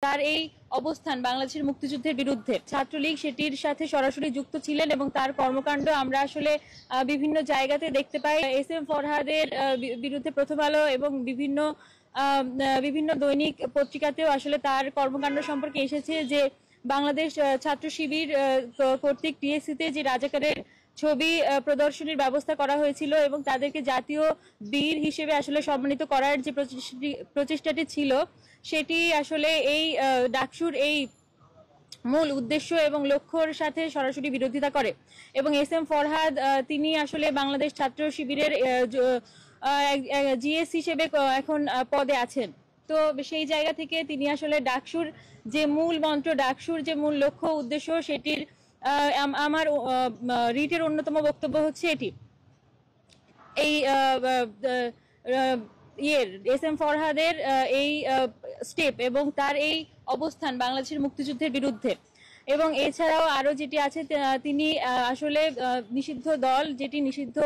তার এই অবস্থান বাংলাদেশের মুক্তিযুদ্ধের বিরুদ্ধে ছাত্রলীগ সেটির সাথে সরাসরি যুক্ত ছিলেন এবং তার কর্মকাণ্ড আমরা আসলে বিভিন্ন জায়গাতে দেখতে পাই। এস এম ফরহাদের বিরুদ্ধে প্রথম আলো এবং বিভিন্ন দৈনিক পত্রিকাতেও আসলে তার কর্মকাণ্ড সম্পর্কে এসেছে যে বাংলাদেশ ছাত্র শিবির কর্তৃক টিএসসিতে যে রাজাকারের ছবি প্রদর্শনীর ব্যবস্থা করা হয়েছিল এবং তাদেরকে জাতীয় বীর হিসেবে আসলে সম্মানিত করার যে প্রচেষ্টাটি ছিল সেটি আসলে এই ডাকসুর এই মূল উদ্দেশ্য এবং লক্ষ্যর সাথে সরাসরি বিরোধিতা করে। এবং এস এম ফরহাদ তিনি আসলে বাংলাদেশ ছাত্র শিবিরের জিএস হিসেবে এখন পদে আছেন। তো সেই জায়গা থেকে তিনি আসলে ডাকসুর যে মূল মন্ত্র, ডাকসুর যে মূল লক্ষ্য উদ্দেশ্য সেটির আমার রিটের অন্যতম বক্তব্য হচ্ছে এটি। এই এস এম ফরহাদের এই স্টেপ এবং তার এই অবস্থান বাংলাদেশের মুক্তিযুদ্ধের বিরুদ্ধে এবং এছাড়াও আরো যেটি আছে তিনি আসলে নিষিদ্ধ দল যেটি নিষিদ্ধ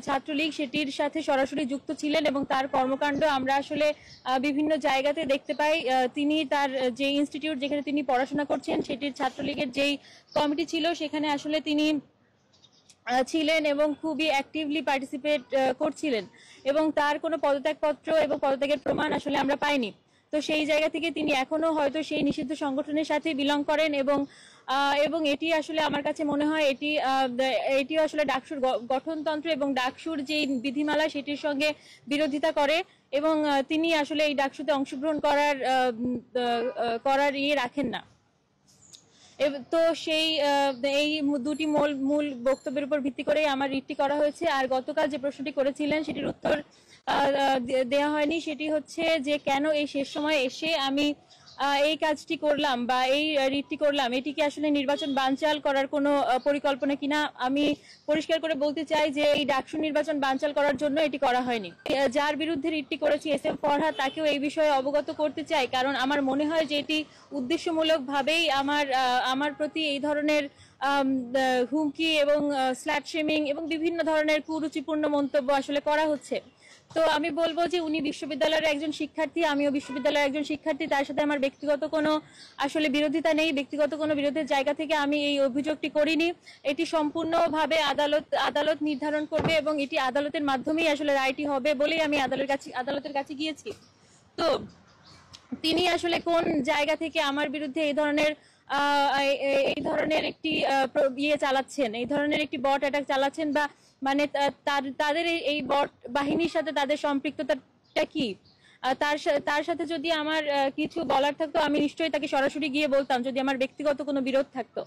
ছাত্রলীগ সেটির সাথে সরাসরি যুক্ত ছিলেন এবং তার কর্মকাণ্ড আমরা আসলে বিভিন্ন জায়গাতে দেখতে পাই। তিনি তার যে ইনস্টিটিউট যেখানে তিনি পড়াশোনা করছেন সেটির ছাত্রলীগের যেই কমিটি ছিল সেখানে আসলে তিনি ছিলেন এবং খুবই অ্যাক্টিভলি পার্টিসিপেট করছিলেন এবং তার কোনো পদত্যাগপত্র এবং পদত্যাগের প্রমাণ আসলে আমরা পাইনি। তো সেই জায়গা থেকে তিনি এখনো হয়তো সেই নিষিদ্ধ সংগঠনের সাথে বিলং করেন এবং এটি আসলে আমার কাছে মনে হয় এটি আসলে ডাকসুর গঠনতন্ত্র এবং ডাকসুর যে বিধিমালা সেটির সঙ্গে বিরোধিতা করে এবং তিনি আসলে এই ডাকসুতে অংশগ্রহণ করার রাখেন না। তো সেই এই দুটি মূল বক্তব্যের উপর ভিত্তি করে আমার রিটটি করা হয়েছে। আর গতকাল যে প্রশ্নটি করেছিলেন সেটির উত্তর দেওয়া হয়নি, সেটি হচ্ছে যে কেন এই শেষ সময়ে এসে আমি এই কাজটি করলাম বা এই রিটটি করলাম, এটি কি আসলে নির্বাচন বানচাল করার কোনো পরিকল্পনা কিনা। আমি পরিষ্কার করে বলতে চাই যে এই ডাকসু নির্বাচন বানচাল করার জন্য এটি করা হয়নি। যার বিরুদ্ধে রিটটি করেছি এস এম ফরহাদ, তাকেও এই বিষয়ে অবগত করতে চাই, কারণ আমার মনে হয় যে এটি উদ্দেশ্যমূলকভাবেই আমার প্রতি এই ধরনের হুমকি এবং স্ল্যাট শেমিং এবং বিভিন্ন ধরনের কুরুচিপূর্ণ মন্তব্য আসলে করা হচ্ছে। তো আমি বলবো যে উনি বিশ্ববিদ্যালয়ের একজন শিক্ষার্থী, আমিও বিশ্ববিদ্যালয়ের একজন শিক্ষার্থী, তার সাথে আমার ব্যক্তিগত কোনো আসলে বিরোধিতা নেই, ব্যক্তিগত কোনো বিরোধের জায়গা থেকে আমি এই অভিযোগটি করিনি। এটি সম্পূর্ণভাবে আদালত নির্ধারণ করবে এবং এটি আদালতের মাধ্যমেই আসলে রায়টি হবে বলেই আমি আদালতের কাছে গিয়েছি। তো তিনি আসলে কোন জায়গা থেকে আমার বিরুদ্ধে এই ধরনের একটি চালাচ্ছেন, এই ধরনের একটি বট অ্যাটাক চালাচ্ছেন, বা মানে তাদের এই বট বাহিনীর সাথে তাদের সম্পৃক্ততাটা কি, তার সাথে যদি আমার কিছু বলার থাকতো আমি নিশ্চয়ই তাকে সরাসরি গিয়ে বলতাম যদি আমার ব্যক্তিগত কোনো বিরোধ থাকতো।